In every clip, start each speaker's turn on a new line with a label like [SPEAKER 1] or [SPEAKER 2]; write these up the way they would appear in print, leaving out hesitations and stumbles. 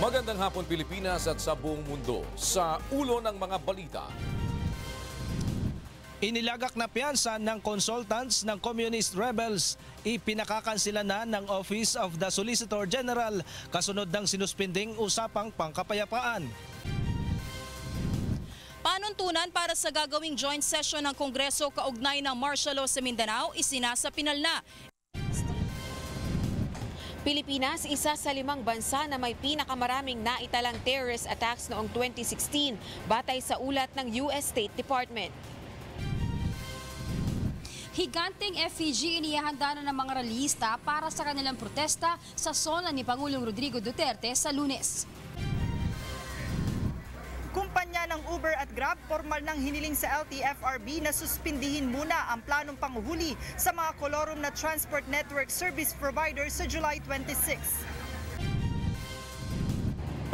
[SPEAKER 1] Magandang hapon Pilipinas at sa buong mundo. Sa ulo ng mga balita.
[SPEAKER 2] Inilagak na piyansa ng consultants ng Communist Rebels. Ipinakakansila na ng Office of the Solicitor General kasunod ng sinuspinding usapang pangkapayapaan.
[SPEAKER 3] Panuntunan para sa gagawing joint session ng Kongreso kaugnay ng martial law sa Mindanao isinasapinal na.
[SPEAKER 4] Pilipinas, isa sa 5 bansa na may pinakamaraming naitalang terrorist attacks noong 2016, batay sa ulat ng US State Department.
[SPEAKER 5] Higanting effigy inihanda na ng mga rallyista para sa kanilang protesta sa SONA ni Pangulong Rodrigo Duterte sa Lunes.
[SPEAKER 6] Kumpanya ng Uber at Grab formal nang hiniling sa LTFRB na suspindihin muna ang planong panguhuli sa mga kolorum na transport network service provider sa July 26.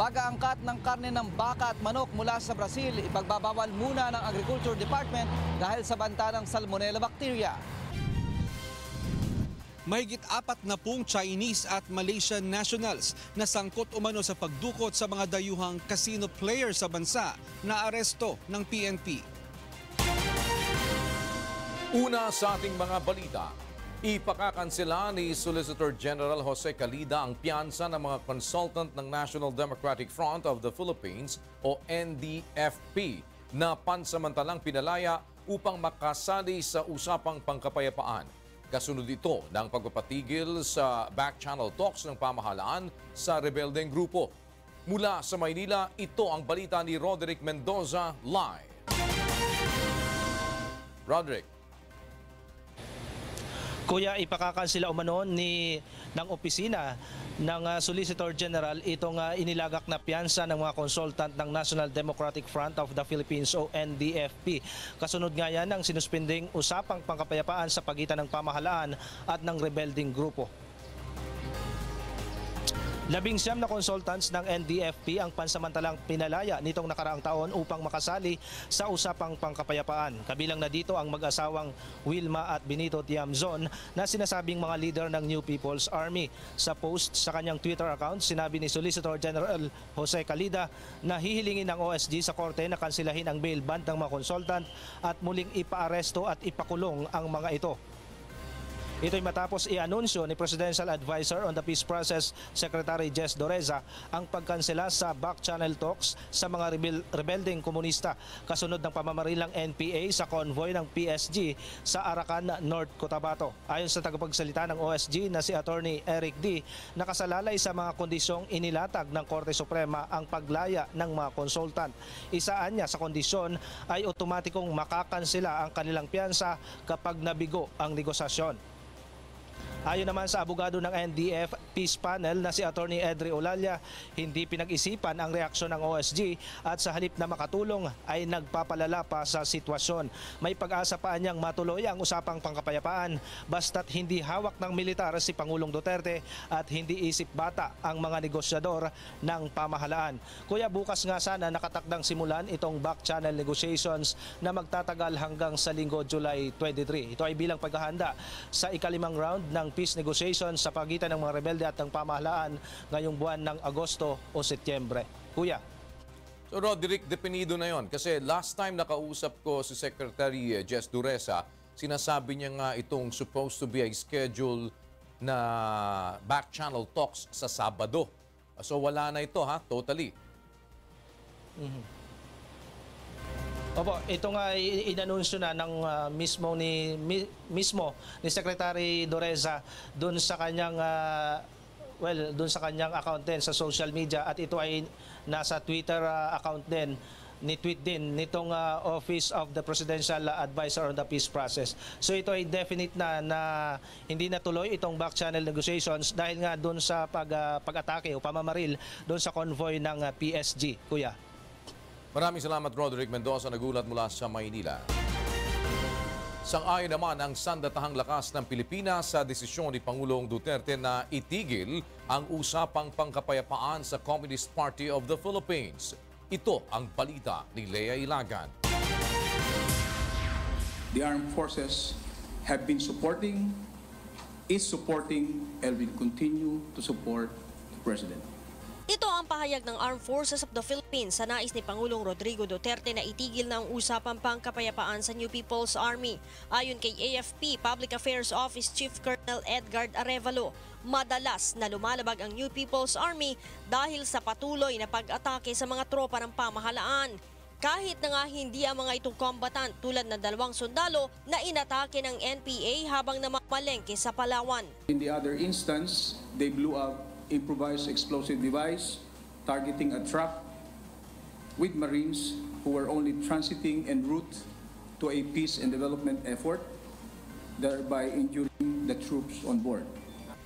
[SPEAKER 7] Pag-aangkat ng karne ng baka at manok mula sa Brazil, ipagbabawal muna ng Agriculture Department dahil sa banta ng Salmonella bacteria.
[SPEAKER 8] Mahigit 40 Chinese at Malaysian nationals na sangkot umano sa pagdukot sa mga dayuhang casino player sa bansa na aresto ng PNP.
[SPEAKER 1] Una sa ating mga balita, ipakakansela ni Solicitor General Jose Calida ang piyansa ng mga consultant ng National Democratic Front of the Philippines o NDFP na pansamantalang pinalaya upang makasali sa usapang pangkapayapaan. Kasunod ito ng pagpapatigil sa back-channel talks ng pamahalaan sa rebeldeng grupo. Mula sa Maynila, ito ang balita ni Roderick Mendoza live. Roderick.
[SPEAKER 2] Kuya, ipakakansila umano ng opisina ng Solicitor General itong inilagak na piyansa ng mga consultant ng National Democratic Front of the Philippines o NDFP. Kasunod nga yan ng sinuspinding usapang pangkapayapaan sa pagitan ng pamahalaan at ng rebelding grupo. 19 na consultants ng NDFP ang pansamantalang pinalaya nitong nakaraang taon upang makasali sa usapang pangkapayapaan. Kabilang na dito ang mag-asawang Wilma at Benito Tiamzon na sinasabing mga leader ng New People's Army. Sa post sa kanyang Twitter account, sinabi ni Solicitor General Jose Calida na hihilingin ng OSG sa korte na kansilahin ang bail bond ng mga consultant at muling ipaaresto at ipakulong ang mga ito. Ito'y matapos i-anunsyo ni Presidential Advisor on the Peace Process, Secretary Jess Doreza, ang pagkansela sa back-channel talks sa mga rebeldeng komunista kasunod ng pamamarilang NPA sa convoy ng PSG sa Arakan, North Cotabato. Ayon sa tagapagsalita ng OSG na si Attorney Eric D., nakasalalay sa mga kondisyong inilatag ng Korte Suprema ang paglaya ng mga consultant. Isaan niya sa kondisyon ay otomatikong makakansela ang kanilang piyansa kapag nabigo ang negosasyon. Ayon naman sa abogado ng NDF Peace Panel na si Attorney Edri Olalia, hindi pinag-isipan ang reaksyon ng OSG at sa halip na makatulong ay nagpapalala pa sa sitwasyon. May pag-asa pa niyang matuloy ang usapang pangkapayapaan basta't hindi hawak ng militar si Pangulong Duterte at hindi isip bata ang mga negosyador ng pamahalaan. Kuya, bukas nga sana nakatakdang simulan itong back-channel negotiations na magtatagal hanggang sa linggo July 23. Ito ay bilang paghahanda sa ikalimang round ng peace negotiations sa pagitan ng mga rebelde at ng pamahalaan ngayong buwan ng Agosto o Setyembre. Kuya.
[SPEAKER 1] So Roderick, depenido na yon. Kasi last time nakausap ko si Secretary Jess Doreza, sinasabi niya nga itong supposed to be a schedule na back-channel talks sa Sabado. So wala na ito ha, totally.
[SPEAKER 2] Opo, ito nga inanunsyo na ng mismo ni Secretary Doreza doon sa kanyang doon sa kanyang account din sa social media at ito ay nasa Twitter account din. Ni-tweet din nitong Office of the Presidential Advisor on the Peace Process. So ito ay definite na hindi natuloy itong back-channel negotiations dahil nga doon sa pag-atake o pamamaril doon sa convoy ng PSG, Kuya.
[SPEAKER 1] Maraming salamat Roderick Mendoza, nagulat mula sa Maynila. Sang-ayon naman ang sandatahang lakas ng Pilipinas sa desisyon ni Pangulong Duterte na itigil ang usapang pangkapayapaan sa Communist Party of the Philippines. Ito ang balita ni Lea Ilagan.
[SPEAKER 9] The armed forces have been supporting, is supporting, and will continue to support the President.
[SPEAKER 10] Ito ang pahayag ng Armed Forces of the Philippines sa nais ni Pangulong Rodrigo Duterte na itigil na ang usapang pangkapayapaan sa New People's Army. Ayon kay AFP Public Affairs Office Chief Colonel Edgard Arevalo, madalas na lumalabag ang New People's Army dahil sa patuloy na pag-atake sa mga tropa ng pamahalaan. Kahit na nga hindi ang mga itong combatant tulad ng 2 sundalo na inatake ng NPA habang namamalengke sa Palawan.
[SPEAKER 9] In the other instance, they blew up improvised explosive device targeting a truck with Marines who were only transiting en route to a peace and development effort, thereby injuring the troops on board.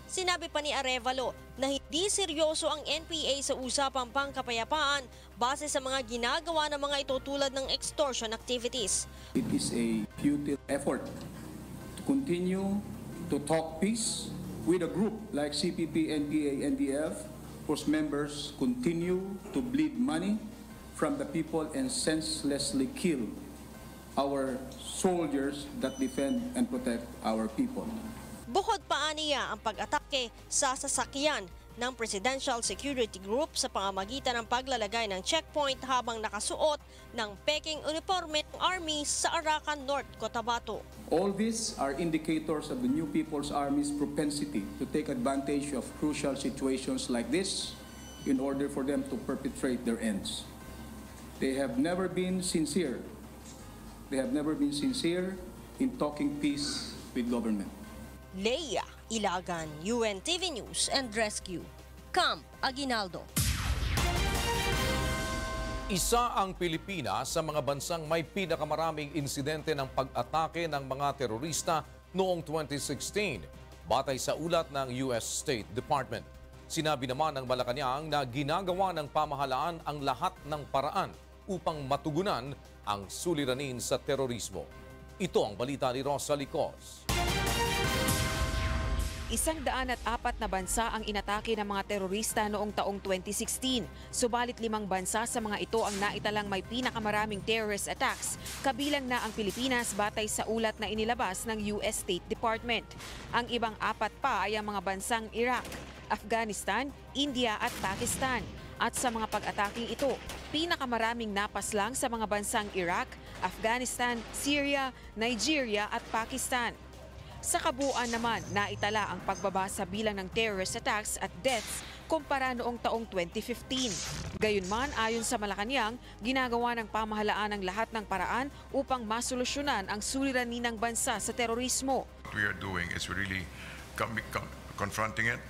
[SPEAKER 10] Sinabi pa ni Arevalo na hindi seryoso ang NPA sa usapang pangkapayapaan base sa mga ginagawa ng mga ito tulad ng extortion activities.
[SPEAKER 9] It is a futile effort to continue to talk peace with a group like CPP, NPA, NDF, whose members continue to bleed money from the people and senselessly kill our soldiers that defend and protect our people.
[SPEAKER 10] Bukod pa niya ang pag-atake sa sasakyan ng Presidential Security Group sa pamamagitan ng paglalagay ng checkpoint habang nakasuot ng peking uniforme ng Army sa Arakan North, Cotabato.
[SPEAKER 9] All these are indicators of the New People's Army's propensity to take advantage of crucial situations like this in order for them to perpetrate their ends. They have never been sincere. They have never been sincere in talking peace with government.
[SPEAKER 10] Leia Ilagan, UNTV News and Rescue, Camp Aguinaldo.
[SPEAKER 1] Isa ang Pilipinas sa mga bansang may pinakamaraming insidente ng pag-atake ng mga terorista noong 2016, batay sa ulat ng US State Department. Sinabi naman ng Malacanang na ginagawa ng pamahalaan ang lahat ng paraan upang matugunan ang suliranin sa terorismo. Ito ang balita ni Rosa Licos.
[SPEAKER 4] 104 na bansa ang inatake ng mga terorista noong taong 2016. Subalit 5 bansa sa mga ito ang naitalang may pinakamaraming terrorist attacks, kabilang na ang Pilipinas batay sa ulat na inilabas ng US State Department. Ang ibang 4 pa ay ang mga bansang Iraq, Afghanistan, India at Pakistan. At sa mga pag-ataking ito, pinakamaraming napaslang sa mga bansang Iraq, Afghanistan, Syria, Nigeria at Pakistan. Sa kabuuan naman, naitala ang pagbaba sa bilang ng terrorist attacks at deaths kumpara noong taong 2015. Gayunman, ayon sa Malacanang, ginagawa ng pamahalaan ang lahat ng paraan upang masolusyonan ang suliranin ng bansa sa terorismo.
[SPEAKER 11] What we are doing is really confronting it,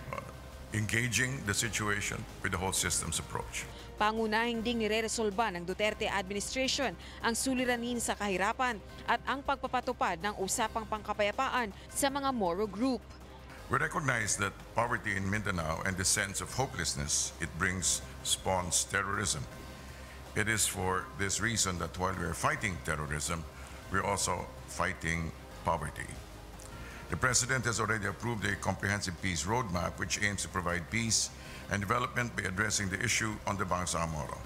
[SPEAKER 11] engaging the situation with the whole systems approach.
[SPEAKER 4] Pangunahing ding nireresolba ng Duterte administration ang suliranin sa kahirapan at ang pagpapatupad ng usapang pangkapayapaan sa mga Moro group.
[SPEAKER 11] We recognize that poverty in Mindanao and the sense of hopelessness it brings spawns terrorism. It is for this reason that while we are fighting terrorism, we are also fighting poverty. The President has already approved a comprehensive peace roadmap which aims to provide peace and development by addressing the issue on the Bangsamoro.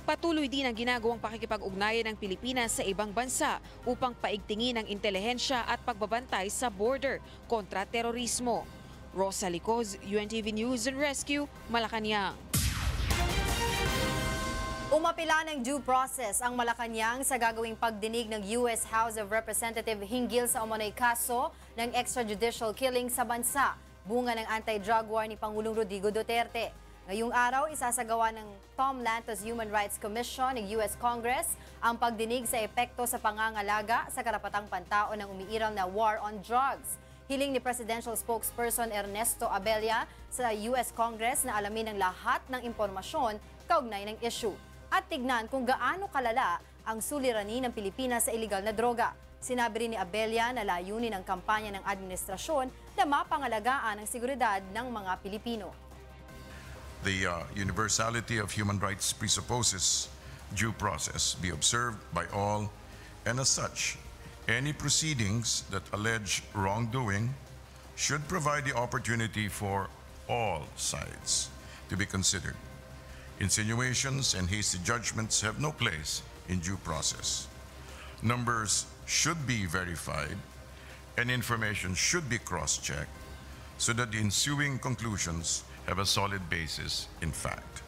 [SPEAKER 4] Patuloy din ang ginagawang pakikipag-ugnayan ng Pilipinas sa ibang bansa upang paigtingin ang intelihensya at pagbabantay sa border kontra terorismo. Rosa Licos, UNTV News and Rescue, Malacanang.
[SPEAKER 12] Umapila ng due process ang Malacanang sa gagawing pagdinig ng US House of Representatives hinggil sa umano'y kaso ng extrajudicial killing sa bansa, bunga ng anti-drug war ni Pangulong Rodrigo Duterte. Ngayong araw, isasagawa ng Tom Lantos Human Rights Commission ng US Congress ang pagdinig sa epekto sa pangangalaga sa karapatang pantao ng umiiral na war on drugs. Hiling ni Presidential Spokesperson Ernesto Abella sa US Congress na alamin ang lahat ng impormasyon kaugnay ng issue at tignan kung gaano kalala ang suliranin ng Pilipinas sa iligal na droga. Sinabi rin ni Abella na layunin ang kampanya ng administrasyon na mapangalagaan ang seguridad ng mga Pilipino.
[SPEAKER 11] The universality of human rights presupposes due process be observed by all, and as such, any proceedings that allege wrongdoing should provide the opportunity for all sides to be considered. Insinuations and hasty judgments have no place in due process. Numbers should be verified and information should be cross-checked so that the ensuing conclusions have a solid basis in fact.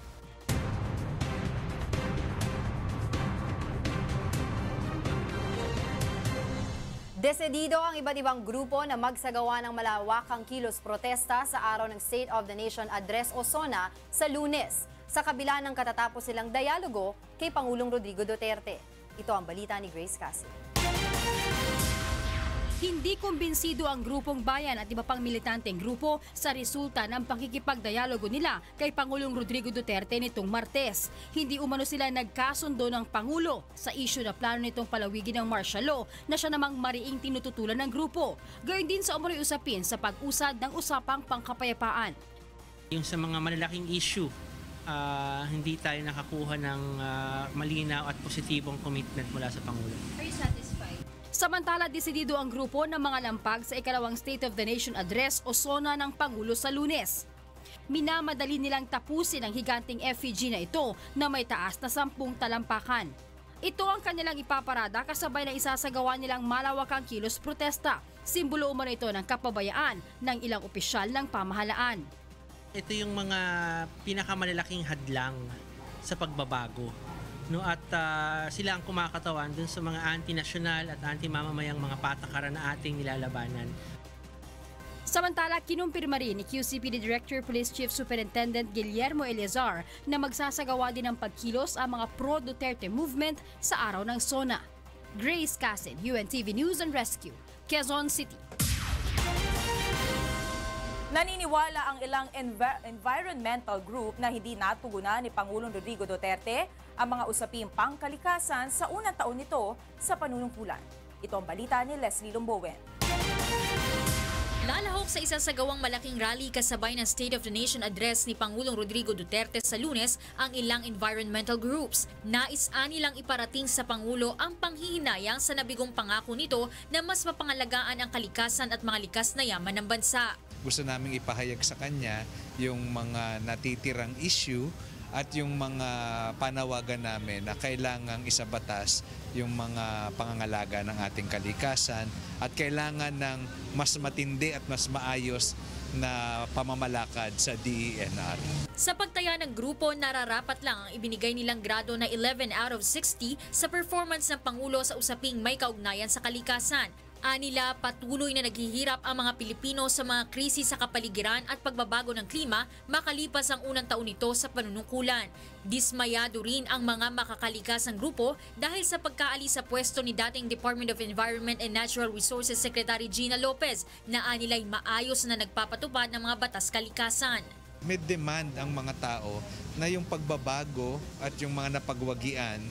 [SPEAKER 12] Desidido ang iba't ibang grupo na magsagawa ng malawakang kilos protesta sa araw ng State of the Nation Address o SONA sa Lunes, sa kabila ng katatapos silang dialogo kay Pangulong Rodrigo Duterte. Ito ang balita ni Grace Cassie.
[SPEAKER 5] Hindi kumbinsido ang grupong bayan at iba pang militanteng grupo sa resulta ng pakikipagdialogo nila kay Pangulong Rodrigo Duterte nitong Martes. Hindi umano sila nagkasundo ng Pangulo sa isyu na plano nitong palawigin ng martial law na siya namang mariing tinututulan ng grupo. Gayon din sa umano'y usapin sa pag-usad ng usapang pangkapayapaan.
[SPEAKER 13] Yung sa mga malalaking issue, hindi tayo nakakuha ng malinaw at positibong commitment mula sa Pangulo.
[SPEAKER 5] Are you satisfied? Samantala, desidido ang grupo ng mga lampag sa ikalawang State of the Nation Address o SONA ng Pangulo sa Lunes. Minamadali nilang tapusin ang higanting effigy na ito na may taas na 10 talampakan. Ito ang kanilang ipaparada kasabay na isasagawa nilang malawakang kilos protesta. Simbolo umano ito ng kapabayaan ng ilang opisyal ng pamahalaan.
[SPEAKER 13] Ito yung mga pinakamalalaking hadlang sa pagbabago. No, at sila ang kumakatawan dun sa mga anti-national at anti-mamamayang mga patakaran na ating nilalabanan.
[SPEAKER 5] Samantala, kinumpirma rin ni QCPD Director Police Chief Superintendent Guillermo Eleazar na magsasagawa din ng pagkilos ang mga pro-Duterte movement sa araw ng SONA. Grace Cassin, UNTV News and Rescue, Quezon City.
[SPEAKER 14] Naniniwala ang ilang environmental group na hindi natugunan ni Pangulong Rodrigo Duterte ang mga usaping pangkalikasan sa unang taon nito sa panunungkulan. Ito ang balita ni Leslie Lombowen.
[SPEAKER 3] Lalahok sa isasagawang malaking rally kasabay ng State of the Nation Address ni Pangulong Rodrigo Duterte sa Lunes ang ilang environmental groups. Nais-ani lang iparating sa Pangulo ang panghihinayang sa nabigong pangako nito na mas mapangalagaan ang kalikasan at mga likas na yaman ng bansa.
[SPEAKER 15] Gusto naming ipahayag sa kanya yung mga natitirang issue at yung mga panawagan namin na kailangang isabatas yung mga pangangalaga ng ating kalikasan at kailangan ng mas matindi at mas maayos na pamamalakad sa DENR.
[SPEAKER 3] Sa pagtaya ng grupo, nararapat lang ang ibinigay nilang grado na 11 out of 60 sa performance ng Pangulo sa usaping may kaugnayan sa kalikasan. Anila, patuloy na naghihirap ang mga Pilipino sa mga krisis sa kapaligiran at pagbabago ng klima makalipas ang unang taon nito sa panunungkulan. Dismayado rin ang mga makakalikasang grupo dahil sa pagkaalis sa pwesto ni dating Department of Environment and Natural Resources Secretary Gina Lopez na anila'y maayos na nagpapatupad ng mga batas kalikasan.
[SPEAKER 15] May demand ang mga tao na yung pagbabago at yung mga napagwagian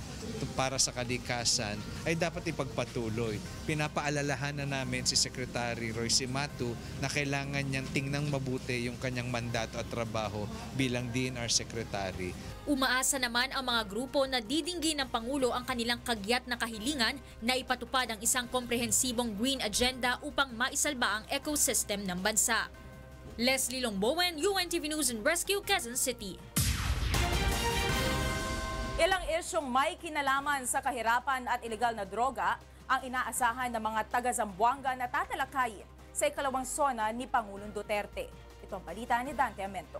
[SPEAKER 15] para sa kalikasan ay dapat ipagpatuloy. Pinapaalalahanan namin si Secretary Royce Matu na kailangan niyang tingnan mabuti yung kanyang mandato at trabaho bilang DENR Secretary.
[SPEAKER 3] Umaasa naman ang mga grupo na didinggin ng Pangulo ang kanilang kagyat na kahilingan na ipatupad ang isang komprehensibong green agenda upang maisalba ang ecosystem ng bansa. Leslie Lombowen, UNTV News and Rescue, Quezon City.
[SPEAKER 14] Ilang isyong may kinalaman sa kahirapan at ilegal na droga ang inaasahan ng mga taga-Zamboanga na tatalakayin sa ikalawang SONA ni Pangulong Duterte. Ito ang balita ni Dante Amento.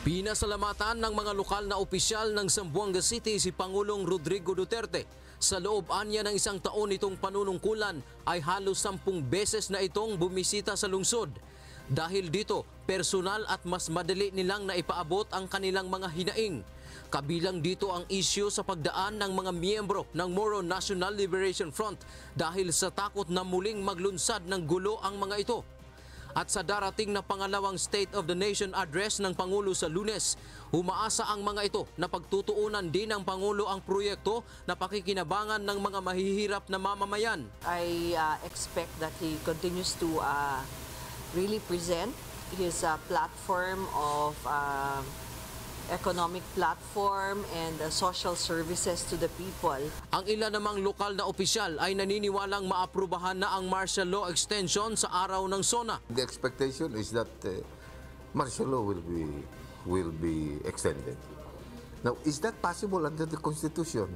[SPEAKER 16] Pinasalamatan ng mga lokal na opisyal ng Zamboanga City si Pangulong Rodrigo Duterte. Sa loob anya ng isang taon itong panunungkulan ay halos 10 beses na itong bumisita sa lungsod. Dahil dito, personal at mas madali nilang naipaabot ang kanilang mga hinaing. Kabilang dito ang isyu sa pagdaan ng mga miyembro ng Moro National Liberation Front dahil sa takot na muling maglunsad ng gulo ang mga ito. At sa darating na pangalawang State of the Nation Address ng Pangulo sa Lunes, umaasa ang mga ito na pagtutuunan din ng Pangulo ang proyekto na pakikinabangan ng mga mahihirap na mamamayan.
[SPEAKER 17] I expect that he continues to really present his platform of economic platform and social services to the people.
[SPEAKER 16] Ang ilan namang lokal na opisyal ay naniniwalang maaprubahan na ang martial law extension sa araw ng SONA.
[SPEAKER 18] The expectation is that martial law will be extended. Now, is that possible under the Constitution?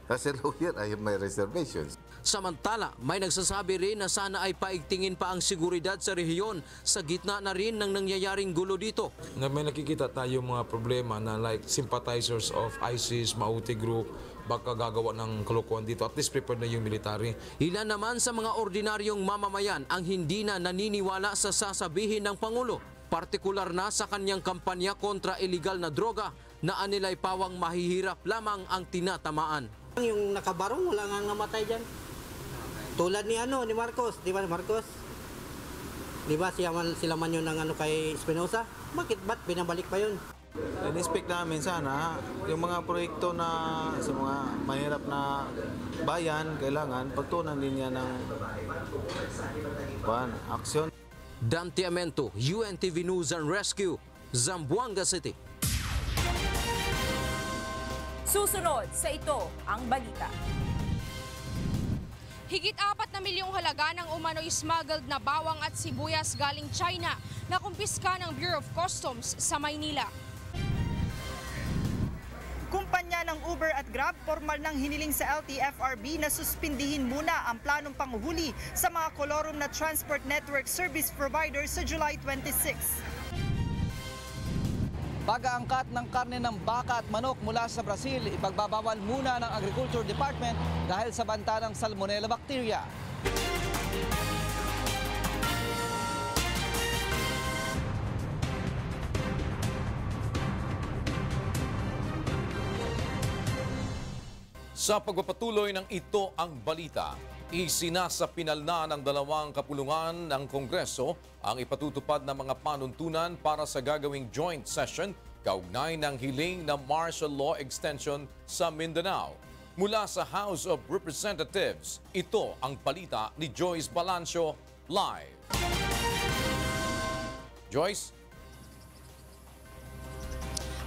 [SPEAKER 18] As a lawyer, I have my reservations.
[SPEAKER 16] Samantala, may nagsasabi rin na sana ay paigtingin pa ang seguridad sa rehiyon sa gitna na rin ng nangyayaring gulo dito.
[SPEAKER 19] May nakikita tayo mga problema na like sympathizers of ISIS, Mauti Group, baka gagawa ng kalokohan dito. At least prepared na yung military.
[SPEAKER 16] Ilan naman sa mga ordinaryong mamamayan ang hindi na naniniwala sa sasabihin ng Pangulo, partikular na sa kanyang kampanya kontra illegal na droga na anilay pawang mahihirap lamang ang tinatamaan.
[SPEAKER 20] Yung nakabarong, wala nga namatay dyan. Tulad ni Marcos, di ba Marcos? Di ba sila man yun ng kay Espinosa? Ba't binabalik pa yun?
[SPEAKER 21] In-expect namin sana yung mga proyekto na sa mga mahirap na bayan, kailangan pagtunan din niya ng aksyon.
[SPEAKER 16] Dante Amento, UNTV News and Rescue, Zamboanga City.
[SPEAKER 14] Susunod sa ito ang balita.
[SPEAKER 22] Higit 4 na milyong halaga ng umano'y smuggled na bawang at sibuyas galing China na kumpiska ng Bureau of Customs sa Maynila.
[SPEAKER 6] Kumpanya ng Uber at Grab formal nang hiniling sa LTFRB na suspindihin muna ang planong panguhuli sa mga kolorum na transport network service provider sa July 26.
[SPEAKER 7] Pag-aangkat ng karne ng baka at manok mula sa Brazil, ipagbabawal muna ng Agriculture Department dahil sa banta ng Salmonella bacteria.
[SPEAKER 1] Sa pagpapatuloy ng Ito ang Balita, isinasapinal na ng 2 kapulungan ng Kongreso ang ipatutupad ng mga panuntunan para sa gagawing joint session kaugnay ng hiling na martial law extension sa Mindanao. Mula sa House of Representatives, ito ang balita ni Joyce Balancio live. Joyce?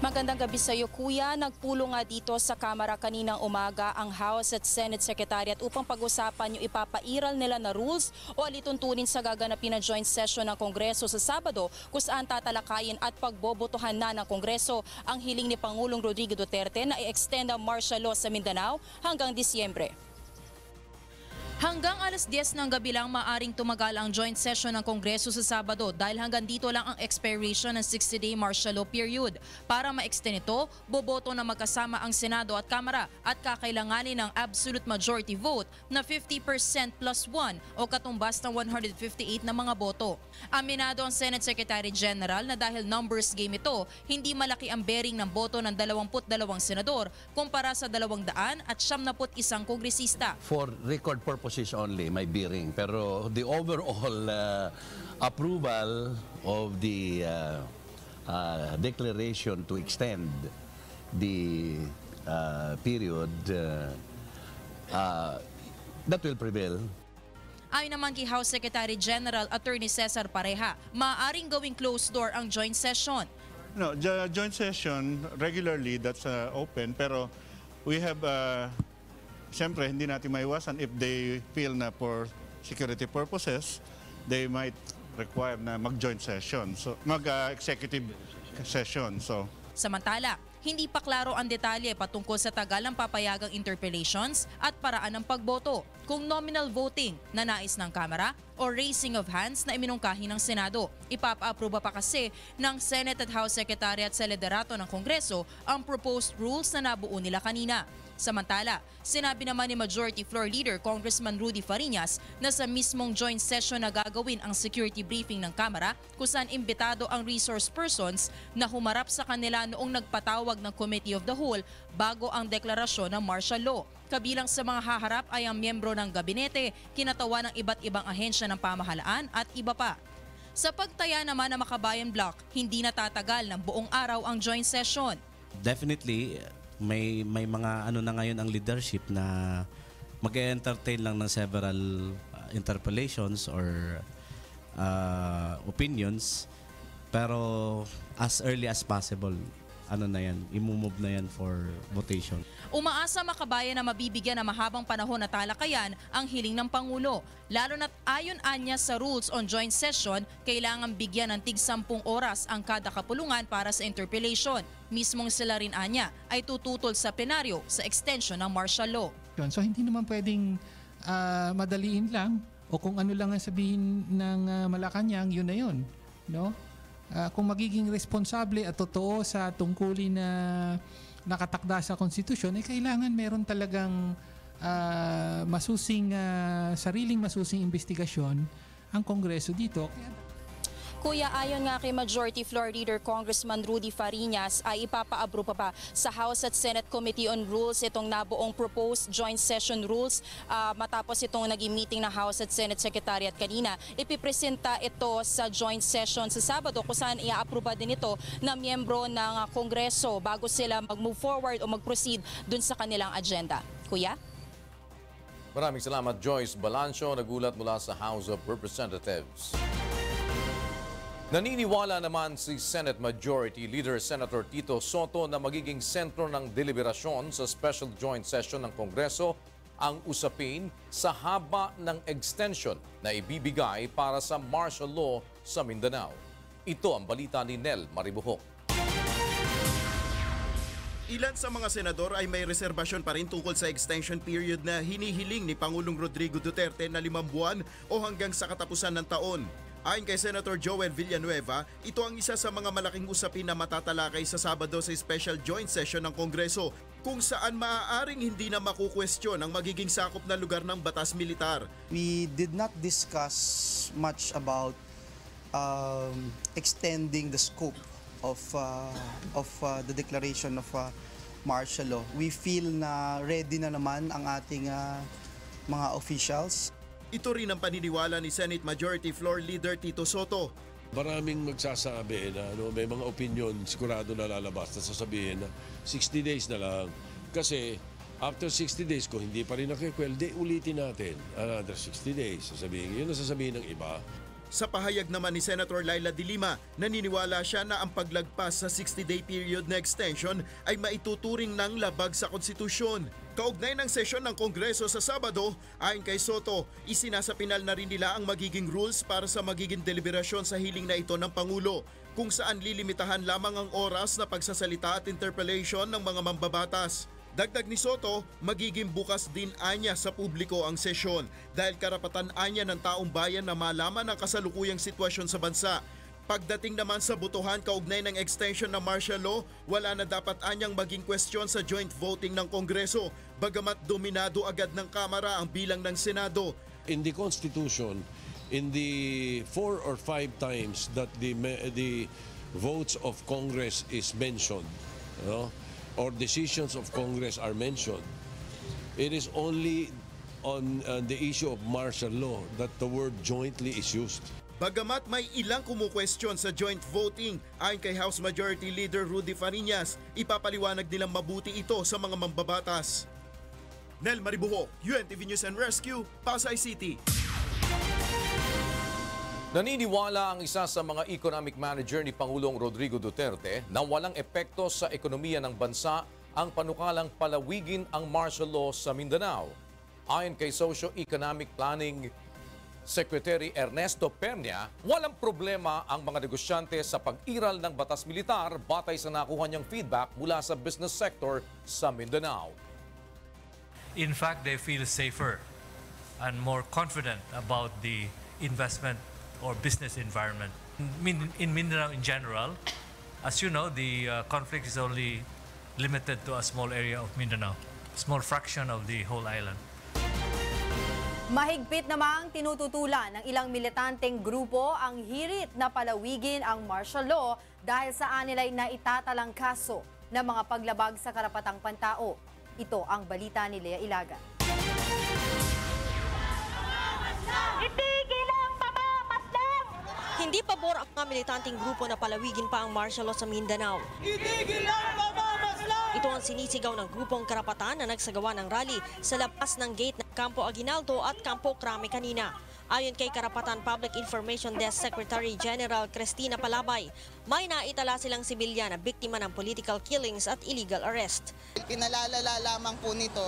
[SPEAKER 23] Magandang gabi sa iyo, Kuya. Nagpulong nga dito sa Kamara kaninang umaga ang House at Senate Secretariat upang pag-usapan yung ipapairal nila na rules o alituntunin sa gaganapin na joint session ng Kongreso sa Sabado kung saan tatalakayin at pagbobotohan na ng Kongreso ang hiling ni Pangulong Rodrigo Duterte na i-extend ang martial law sa Mindanao hanggang Disyembre.
[SPEAKER 22] Hanggang alas 10 ng gabi lang maaring tumagal ang joint session ng Kongreso sa Sabado dahil hanggang dito lang ang expiration ng 60-day martial law period. Para ma-extend ito, boboto na magkasama ang Senado at Kamara at kakailanganin ng absolute majority vote na 50% plus 1 o katumbas ng 158 na mga boto. Aminado ang Senate Secretary General na dahil numbers game ito, hindi malaki ang bearing ng boto ng 22 senador kumpara sa 200 at 71 kongresista.
[SPEAKER 24] For record purposes only, may bearing. Pero the overall approval of the declaration to extend the period, that will prevail.
[SPEAKER 22] Ayon naman kay House Secretary General Attorney Cesar Pareja, maaaring gawing closed door ang joint session.
[SPEAKER 25] No, the joint session regularly that's open, pero we have siyempre hindi natin maiwasan if they feel na for security purposes they might require na mag-joint session, so mag-executive session. So
[SPEAKER 22] samantala, hindi pa klaro ang detalye patungkol sa tagal ng papayagang interpellations at paraan ng pagboto, kung nominal voting na nais ng Kamara o raising of hands na iminungkahi ng Senado. Ipapa-aproba pa kasi ng Senate at House Secretariat sa liderato ng Kongreso ang proposed rules na nabuo nila kanina. Samantala, sinabi naman ni Majority Floor Leader Congressman Rudy Fariñas na sa mismong joint session na gagawin ang security briefing ng Kamara kung saan imbitado ang resource persons na humarap sa kanila noong nagpatawag ng Committee of the Whole bago ang deklarasyon ng martial law. Kabilang sa mga haharap ay ang miyembro ng gabinete, kinatawa ng iba't ibang ahensya ng pamahalaan at iba pa. Sa pagtaya naman ng Makabayan Block, hindi natatagal ng buong araw ang joint session.
[SPEAKER 26] Definitely, may mga na ngayon ang leadership na mag-entertain lang ng several interpellations or opinions, pero as early as possible imumove na yan for votation.
[SPEAKER 22] Umaasa Makabayan na mabibigyan ng mahabang panahon na talakayan ang hiling ng Pangulo. Lalo na't ayon-anya sa rules on joint session, kailangan bigyan ng tig-10 oras ang kada kapulungan para sa interpellation. Mismong sila rin anya ay tututol sa plenaryo sa extension ng martial law.
[SPEAKER 27] So hindi naman pwedeng madaliin lang o kung ano lang ang sabihin ng Malacanang, yun na yun. No? Kung magiging responsable at totoo sa tungkulin na nakatakda sa konstitusyon, ay kailangan meron talagang sariling masusing investigasyon ang Kongreso dito.
[SPEAKER 23] Kuya, ayon nga kay Majority Floor Leader Congressman Rudy Fariñas, ay ipapaapro pa sa House at Senate Committee on Rules itong nabuong proposed joint session rules matapos itong naging meeting ng House at Senate Secretariat kanina. Ipipresenta ito sa joint session sa Sabado kung saan i-aproba din ito ng miyembro ng Kongreso bago sila mag-move forward o mag-proceed dun sa kanilang agenda. Kuya?
[SPEAKER 1] Maraming salamat, Joyce Balancio, nagulat mula sa House of Representatives. Naniniwala naman si Senate Majority Leader Senator Tito Soto na magiging sentro ng deliberasyon sa special joint session ng Kongreso ang usapin sa haba ng extension na ibibigay para sa martial law sa Mindanao. Ito ang balita ni Nel Maribuhok.
[SPEAKER 2] Ilan sa mga senador ay may reserbasyon pa rin tungkol sa extension period na hinihiling ni Pangulong Rodrigo Duterte na 5 buwan o hanggang sa katapusan ng taon. Ayon kay Senator Joel Villanueva, ito ang isa sa mga malaking usapin na matatalakay sa Sabado sa special joint session ng Kongreso kung saan maaaring hindi na makukwestiyon ang magiging sakop na lugar ng batas militar.
[SPEAKER 4] We did not discuss much about extending the scope of the declaration of martial law. We feel na ready na naman ang ating mga officials.
[SPEAKER 2] Ito rin ang paniniwala ni Senate Majority Floor Leader Tito Soto.
[SPEAKER 8] Maraming magsasabi na may mga opinion sigurado na lalabas na sasabihin na 60 days na lang. Kasi after 60 days, kung hindi pa rin nakikwel, ulitin natin another 60 days. Yun ang sasabihin ng iba.
[SPEAKER 2] Sa pahayag naman ni Senator Laila De Lima, naniniwala siya na ang paglagpas sa 60-day period na extension ay maituturing ng labag sa konstitusyon. Kaugnay ng sesyon ng Kongreso sa Sabado, ayon kay Soto, isinasapinal na rin nila ang magiging rules para sa magiging deliberasyon sa hiling na ito ng Pangulo, kung saan lilimitahan lamang ang oras na pagsasalita at interpellation ng mga mambabatas. Dagdag ni Soto, magiging bukas din anya sa publiko ang sesyon dahil karapatan anya ng taong bayan na malaman ang kasalukuyang sitwasyon sa bansa. Pagdating naman sa botohan kaugnay ng extension ng martial law, wala na dapat anyang maging kwestiyon sa joint voting ng Kongreso, bagamat dominado agad ng Kamara ang bilang ng Senado.
[SPEAKER 8] In the Constitution, in the 4 or 5 times that the votes of Congress is mentioned, or decisions of Congress are mentioned, it is only on the issue of martial law that the word jointly is used.
[SPEAKER 2] Bagamat may ilang kumukwestiyon sa joint voting, ayon kay House Majority Leader Rudy Fariñas, ipapaliwanag nilang mabuti ito sa mga mambabatas. Nel Maribuhok, UNTV News and Rescue, Pasay City.
[SPEAKER 1] Naniniwala ang isa sa mga economic manager ni Pangulong Rodrigo Duterte na walang epekto sa ekonomiya ng bansa ang panukalang palawigin ang martial law sa Mindanao. Ayon kay Socio-Economic Planning Secretary Ernesto Pernia, walang problema ang mga negosyante sa pag-iral ng batas militar batay sa nakuha niyang feedback mula sa business sector sa Mindanao.
[SPEAKER 9] In fact, they feel safer and more confident about the investment or business environment. In Mindanao in general, as you know, the conflict is only limited to a small area of Mindanao, small fraction of the whole island.
[SPEAKER 10] Mahigpit namang tinututulan ng ilang militanteng grupo ang hirit na palawigin ang martial law dahil saan nila'y naitatalang kaso ng mga paglabag sa karapatang pantao. Ito ang balita ni Lea Ilaga.
[SPEAKER 11] Hindi pabor ang mga militanteng grupo na palawigin pa ang martial law sa Mindanao. Ito ang sinisigaw ng grupong karapatan na nagsagawa ng rally sa labas ng gate ng Campo Aguinaldo at Campo Crame kanina. Ayon kay Karapatan Public Information Desk Secretary General Cristina Palabay, may naitala silang sibilyan na biktima ng political killings at illegal arrest.
[SPEAKER 12] Pinalalala lamang po nito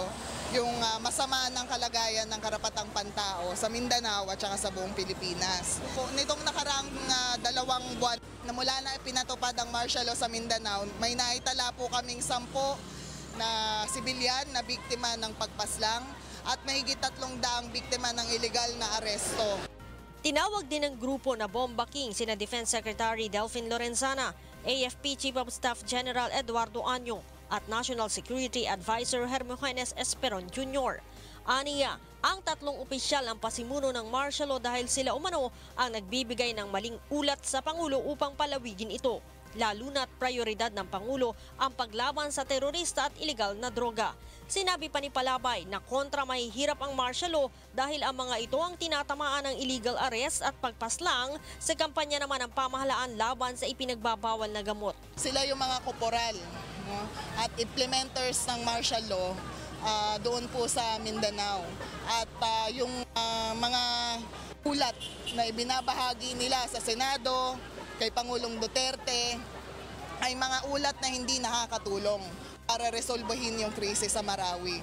[SPEAKER 12] yung masama ng kalagayan ng karapatang pantao sa Mindanao at saka sa buong Pilipinas. Nitong nakaraang 2 buwan na mula na pinatupad ang martial law sa Mindanao, may naitala po kaming 10 na sibilyan na biktima ng pagpaslang at mahigit 300 biktima ng illegal na aresto.
[SPEAKER 11] Tinawag din ng grupo na Bomba King sina Defense Secretary Delfin Lorenzana, AFP Chief of Staff General Eduardo Anyo at National Security Advisor Hermogenes Esperon Jr. Aniya, ang tatlong opisyal ang pasimuno ng martial law dahil sila umano ang nagbibigay ng maling ulat sa Pangulo upang palawigin ito. Lalo na't prioridad ng Pangulo ang paglaban sa terorista at ilegal na droga. Sinabi pa ni Palabay na kontra mahihirap ang martial law dahil ang mga ito ang tinatamaan ng illegal arrest at pagpaslang sa kampanya naman ng pamahalaan laban sa ipinagbabawal na gamot.
[SPEAKER 12] Sila yung mga koporal, no? At implementers ng martial law doon po sa Mindanao. At yung mga ulat na ibinabahagi nila sa Senado, kay Pangulong Duterte, ay mga ulat na hindi nakakatulong para resolbahin yung krisis sa Marawi.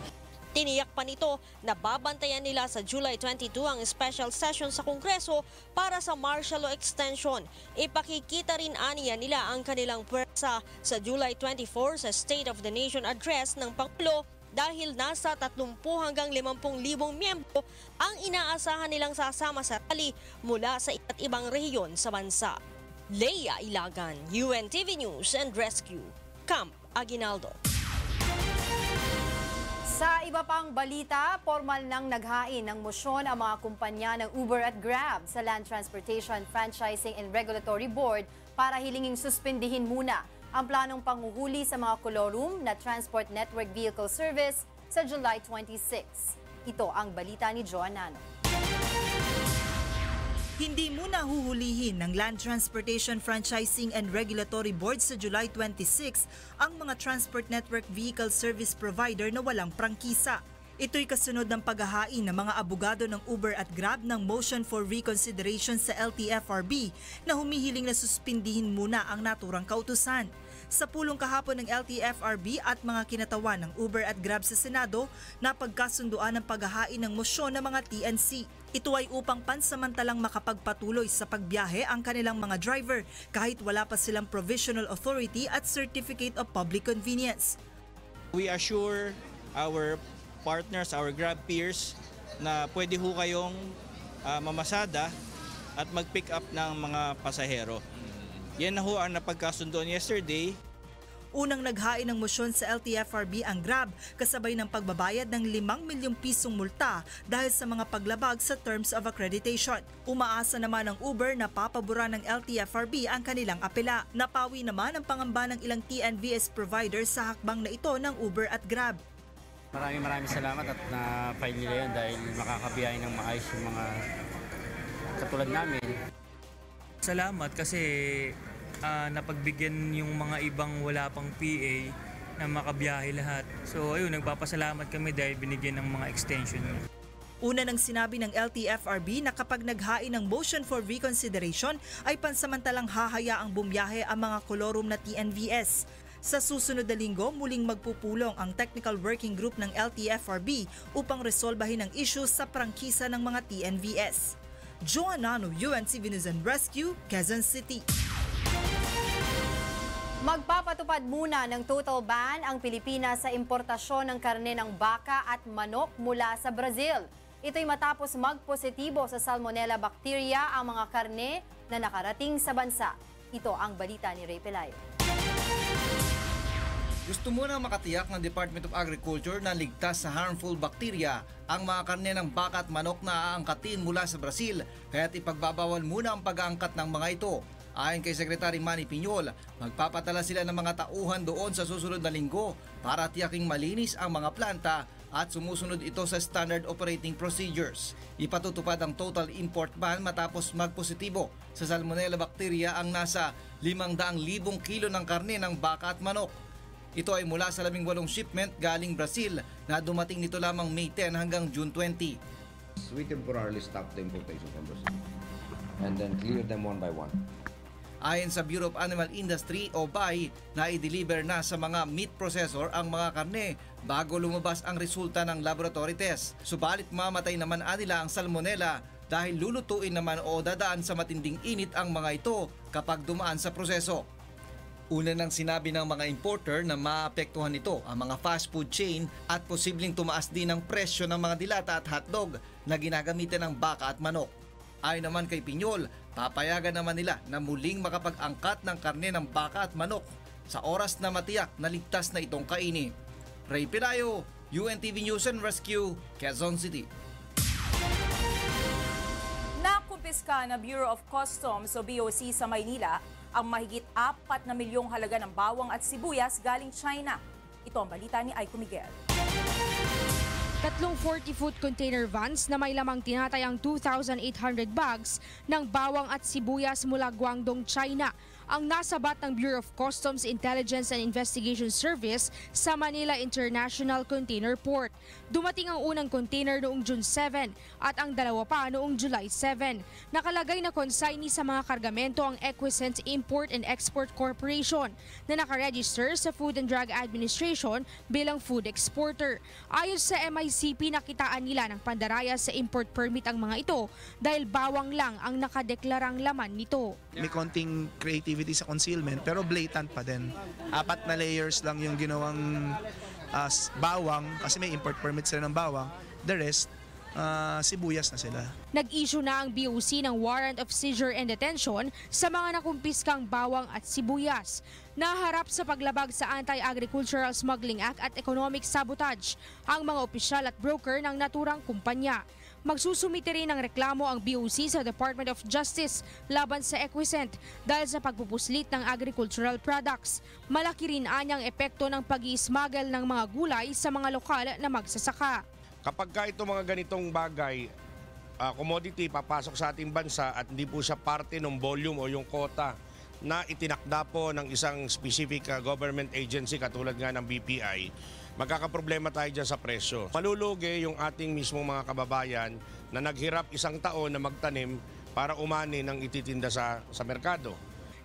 [SPEAKER 11] Tiniyak pa nito na babantayan nila sa July 22 ang special session sa Kongreso para sa martial law extension. Ipakikita rin aniya nila ang kanilang pwersa sa July 24 sa State of the Nation Address ng Pangulo dahil nasa 30 hanggang 50,000 miyembro ang inaasahan nilang sasama sa rally mula sa iba't ibang rehiyon sa bansa. Leia Ilagan, UNTV News and Rescue, Camp Aguinaldo.
[SPEAKER 10] Sa iba pang balita, formal nang naghain ng mosyon ang mga kumpanya ng Uber at Grab sa Land Transportation Franchising and Regulatory Board para hilinging suspindihin muna ang planong panghuhuli sa mga kolorum na Transport Network Vehicle Service sa July 26. Ito ang balita ni Joan Nano.
[SPEAKER 6] Hindi muna huhulihin ng Land Transportation Franchising and Regulatory Board sa July 26 ang mga Transport Network Vehicle Service Provider na walang prangkisa. Ito'y kasunod ng paghahain ng mga abogado ng Uber at Grab ng motion for reconsideration sa LTFRB na humihiling na suspindihin muna ang naturang kautusan. Sa pulong kahapon ng LTFRB at mga kinatawan ng Uber at Grab sa Senado, napagkasunduan ng paghahain ng mosyon ng mga TNC. Ito ay upang pansamantalang makapagpatuloy sa pagbiyahe ang kanilang mga driver kahit wala pa silang provisional authority at certificate of public convenience.
[SPEAKER 3] We assure our partners, our Grab peers na pwede ho kayong mamasada at mag-pick up ng mga pasahero. Yan na ho ang napagkasundoan yesterday.
[SPEAKER 6] Unang naghain ng mosyon sa LTFRB ang Grab kasabay ng pagbabayad ng 5 milyong pisong multa dahil sa mga paglabag sa terms of accreditation. Umaasa naman ang Uber na papabura ng LTFRB ang kanilang apela. Napawi naman ang pangamba ng ilang TNVS providers sa hakbang na ito ng Uber at Grab.
[SPEAKER 5] Maraming salamat at na-file nila yun dahil makakabiyahe ng maayos yung mga katulad namin.
[SPEAKER 13] Salamat kasi napagbigyan yung mga ibang wala pang PA na makabiyahe lahat. So ayun, nagpapasalamat kami dahil binigyan ng mga extension.
[SPEAKER 6] Una nang sinabi ng LTFRB na kapag naghain ng motion for reconsideration ay pansamantalang hahayaang bumiyahe ang mga kolorum na TNVS. Sa susunod na linggo, muling magpupulong ang Technical Working Group ng LTFRB upang resolbahin ang issue sa prangkisa ng mga TNVS. Joan Nano, UNTV News and Rescue, Quezon City.
[SPEAKER 10] Magpapatupad muna ng total ban ang Pilipinas sa importasyon ng karne ng baka at manok mula sa Brazil. Ito'y matapos magpositibo sa Salmonella bacteria ang mga karne na nakarating sa bansa. Ito ang balita ni Ray Pelayo.
[SPEAKER 15] Gusto muna makatiyak ng Department of Agriculture na ligtas sa harmful bacteria ang mga karne ng baka at manok na aangkatin mula sa Brazil, kaya't ipagbabawal muna ang pag-aangkat ng mga ito. Ayon kay Secretary Manny Piñol, magpapatala sila ng mga tauhan doon sa susunod na linggo para tiyaking malinis ang mga planta at sumusunod ito sa standard operating procedures. Ipatutupad ang total import ban matapos magpositibo sa Salmonella bacteria ang nasa 500,000 kilo ng karne ng baka at manok. Ito ay mula sa 18 shipment galing Brazil na dumating nito lamang May 10 hanggang June 20.
[SPEAKER 17] We temporarily stop the importation from Brazil and then clear them one by one.
[SPEAKER 15] Ayon sa Bureau of Animal Industry o BAI, na-deliver na sa mga meat processor ang mga karne bago lumabas ang resulta ng laboratory test. Subalit mamatay naman nila ang salmonella dahil lulutuin naman o dadaan sa matinding init ang mga ito kapag dumaan sa proseso. Una nang sinabi ng mga importer na maapektuhan nito ang mga fast food chain at posibleng tumaas din ang presyo ng mga dilata at hotdog na ginagamitan ng baka at manok. Ayon naman kay Piñol, papayagan naman nila na muling makapag-angkat ng karne ng baka at manok sa oras na matiyak na ligtas na itong kainin. Ray Pirayo, UNTV News and Rescue, Quezon City.
[SPEAKER 7] Nakumpiska na Bureau of Customs o BOC sa Maynila ang mahigit 4 na milyong halaga ng bawang at sibuyas galing China. Ito ang balita ni Aiko Miguel.
[SPEAKER 14] Tatlong 40-foot container vans na may lamang tinatayang 2,800 bags ng bawang at sibuyas mula Guangdong, China ang nasabat ng Bureau of Customs Intelligence and Investigation Service sa Manila International Container Port. Dumating ang unang container noong June 7 at ang dalawa pa noong July 7. Nakalagay na consignee sa mga kargamento ang Equisent Import and Export Corporation na nakaregister sa Food and Drug Administration bilang food exporter. Ayon sa MICP, nakitaan nila ng pandaraya sa import permit ang mga ito dahil bawang lang ang nakadeklarang laman nito.
[SPEAKER 16] May konting creativity sa concealment pero blatant pa din. 4 na layers lang yung ginawang bawang kasi may import permit sila ng bawang. The rest, sibuyas na sila.
[SPEAKER 14] Nag-issue na ang BOC ng warrant of seizure and detention sa mga nakumpiskang bawang at sibuyas. Naharap sa paglabag sa Anti-Agricultural Smuggling Act at Economic Sabotage ang mga opisyal at broker ng naturang kumpanya. Magsusumite rin ng reklamo ang BOC sa Department of Justice laban sa Equisent dahil sa pagpupuslit ng agricultural products. Malaki rin anyang epekto ng pag-i-smuggle ng mga gulay sa mga lokal na magsasaka.
[SPEAKER 18] Kapag ito mga ganitong bagay, commodity papasok sa ating bansa at hindi po siya parte ng volume o yung quota na itinakda po ng isang specific government agency katulad nga ng BPI, magkakaproblema tayo dyan sa presyo. Malulugi yung ating mismong mga kababayan na naghirap isang taon na magtanim para umani ng ititinda sa merkado.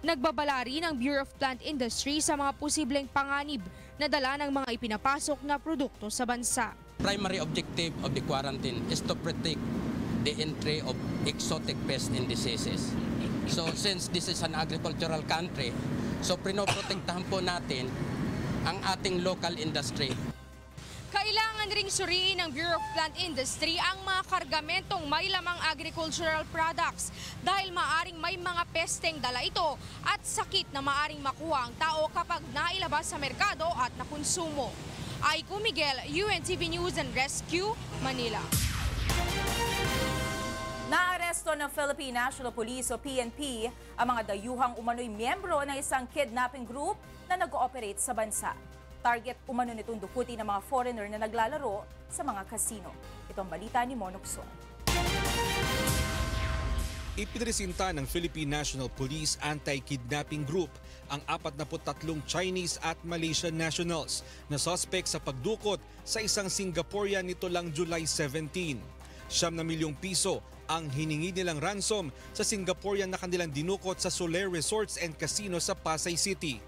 [SPEAKER 14] Nagbabala rin ang Bureau of Plant Industry sa mga posibleng panganib na dala ng mga ipinapasok na produkto sa bansa.
[SPEAKER 19] Primary objective of the quarantine is to protect the entry of exotic pests and diseases. So since this is an agricultural country, so pinoprotektahan po natin ang ating local industry.
[SPEAKER 14] Kailangan ring suriin ng Bureau of Plant Industry ang mga kargamentong may lamang agricultural products dahil maaring may mga pesteng dala ito at sakit na maaring makuha ang tao kapag nailabas sa merkado at nakonsumo. Aiko Miguel, UNTV News and Rescue, Manila.
[SPEAKER 7] Naaresto ng Philippine National Police o PNP ang mga dayuhang umano'y miyembro ng isang kidnapping group na nag-ooperate sa bansa. Target umano nitong dukutin ng mga foreigner na naglalaro sa mga casino. Ito ang balita ni Monok Son.
[SPEAKER 20] Ipinresinta ng Philippine National Police Anti-Kidnapping Group ang 43 Chinese at Malaysian nationals na suspect sa pagdukot sa isang Singaporean nito lang July 17. 9 milyong piso ang hiningi nilang ransom sa Singaporean na kanilang dinukot sa Soler Resorts and Casino sa Pasay City.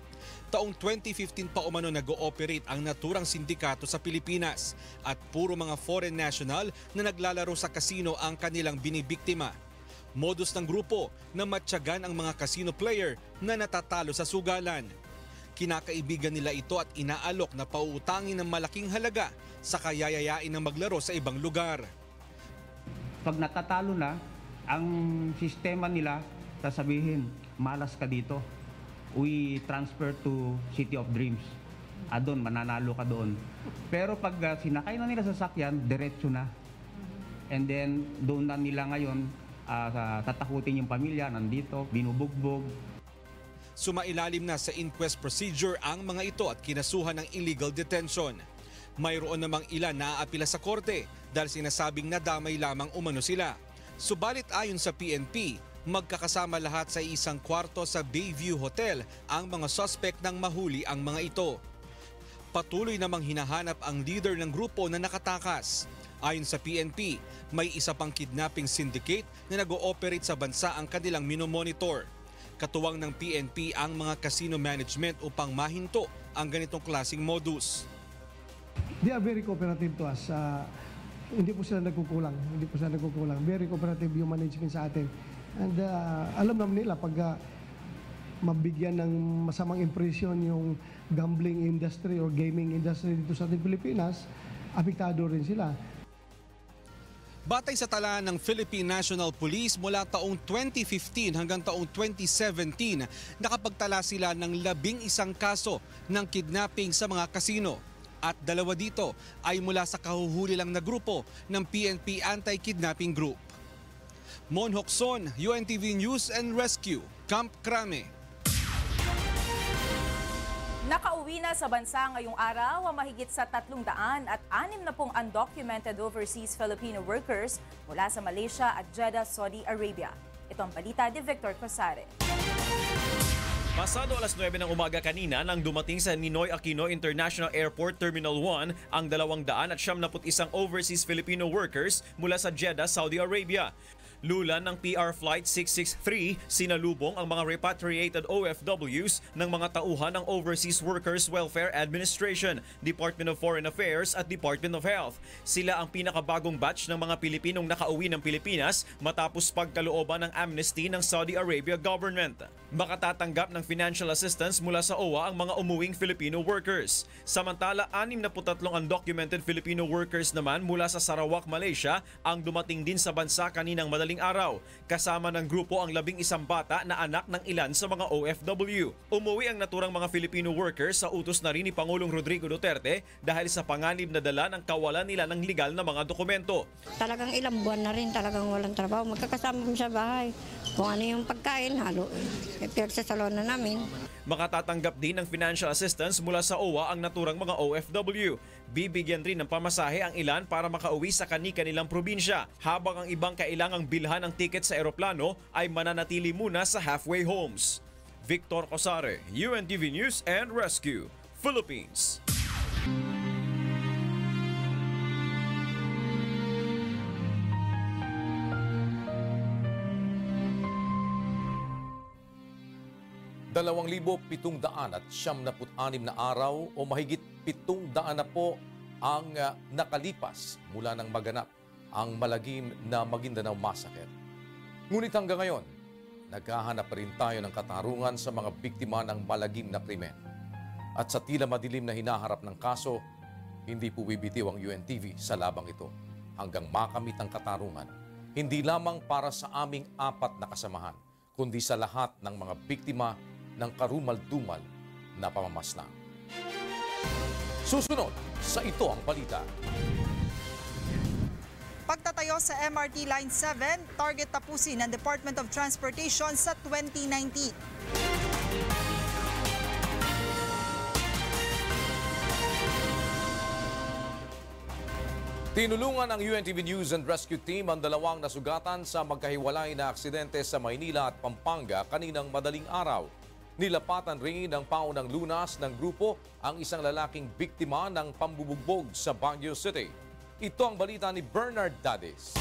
[SPEAKER 20] Taong 2015 pa umano nag-ooperate ang naturang sindikato sa Pilipinas at puro mga foreign national na naglalaro sa casino ang kanilang binibiktima. Modus ng grupo na matyagan ang mga casino player na natatalo sa sugalan. Kinakaibigan nila ito at inaalok na pauutangin ng malaking halaga sa kayayayain ng maglaro sa ibang lugar.
[SPEAKER 21] Pag natatalo na, ang sistema nila sasabihin, malas ka dito. We transfer to City of Dreams. Doon, mananalo ka doon. Pero pag sinakay na nila sa sasakyan, diretso na. And then, doon na nila ngayon, tatakutin yung pamilya, nandito, binubugbog.
[SPEAKER 20] Sumailalim na sa inquest procedure ang mga ito at kinasuhan ng illegal detention. Mayroon namang ilan na aapila sa korte dahil sinasabing nadamay lamang umano sila. Subalit ayon sa PNP, magkakasama lahat sa isang kwarto sa Bayview Hotel ang mga suspect nang mahuli ang mga ito. Patuloy namang hinahanap ang leader ng grupo na nakatakas. Ayon sa PNP, may isa pang kidnapping syndicate na nag-ooperate sa bansa ang kanilang minomonitor. Katuwang ng PNP ang mga casino management upang mahinto ang ganitong klaseng modus.
[SPEAKER 28] They are very cooperative to us. Hindi po sila nagkukulang. Very cooperative yung management sa atin. And alam naman nila pag mabigyan ng masamang impression yung gambling industry or gaming industry dito sa ating Pilipinas, apektado rin sila.
[SPEAKER 20] Batay sa tala ng Philippine National Police mula taong 2015 hanggang taong 2017, nakapagtala sila ng 11 kaso ng kidnapping sa mga kasino. At 2 dito ay mula sa kahuhuli lang na grupo ng PNP Anti-Kidnapping Group. Mon Hokson, UNTV News and Rescue, Camp Crame.
[SPEAKER 7] Nakauwi na sa bansa ngayong araw ang mahigit sa 360 undocumented overseas Filipino workers mula sa Malaysia at Jeddah, Saudi Arabia. Ito ang balita ni Victor Cosare.
[SPEAKER 4] Pasado alas 9 ng umaga kanina nang dumating sa Ninoy Aquino International Airport Terminal 1 ang 271 overseas Filipino workers mula sa Jeddah, Saudi Arabia. Lulan ng PR Flight 663, sinalubong ang mga repatriated OFWs ng mga tauhan ng Overseas Workers Welfare Administration, Department of Foreign Affairs at Department of Health. Sila ang pinakabagong batch ng mga Pilipinong nakauwi ng Pilipinas matapos pagkalooban ng amnesty ng Saudi Arabia government. Makatatanggap ng financial assistance mula sa OWA ang mga umuwing Filipino workers. Samantala, 63 undocumented Filipino workers naman mula sa Sarawak, Malaysia ang dumating din sa bansa kaninang madaling araw. Kasama ng grupo ang 11 bata na anak ng ilan sa mga OFW. Umuwi ang naturang mga Filipino workers sa utos na rin ni Pangulong Rodrigo Duterte dahil sa panganib na dala ng kawalan nila ng legal na mga dokumento.
[SPEAKER 8] Talagang ilang buwan na rin talagang walang trabaho. Magkakasama mo sa bahay. Kung ano yung pagkain, halo. Pinagsasalon na namin.
[SPEAKER 4] Makatatanggap din ng financial assistance mula sa OWA ang naturang mga OFW. Bibigyan rin ng pamasahe ang ilan para makauwi sa kani-kanilang probinsya, habang ang ibang kailangang bilhan ng tiket sa eroplano ay mananatili muna sa halfway homes. Victor Cosare, UNTV News and Rescue, Philippines.
[SPEAKER 1] Dalawang 2,776 na araw o mahigit 700 na po ang nakalipas mula nang maganap ang malagim na Maguindanao Massacre. Ngunit hanggang ngayon, naghahanap pa rin tayo ng katarungan sa mga biktima ng malagim na krimen. At sa tila madilim na hinaharap ng kaso, hindi po bibitiw ang UNTV sa labang ito hanggang makamit ang katarungan. Hindi lamang para sa aming 4 na kasamahan, kundi sa lahat ng mga biktima ng karumal-dumal na pamamaslang. Susunod sa Ito ang Balita.
[SPEAKER 6] Pagtatayo sa MRT Line 7, target tapusin ng Department of Transportation sa 2019.
[SPEAKER 1] Tinulungan ng UNTV News and Rescue Team ang 2 nasugatan sa magkahiwalay na aksidente sa Maynila at Pampanga kaninang madaling araw. Nilapatan rin ng paunang lunas ng grupo ang isang lalaking biktima ng pambubugbog sa Baguio City. Ito ang balita ni Bernard Dadis.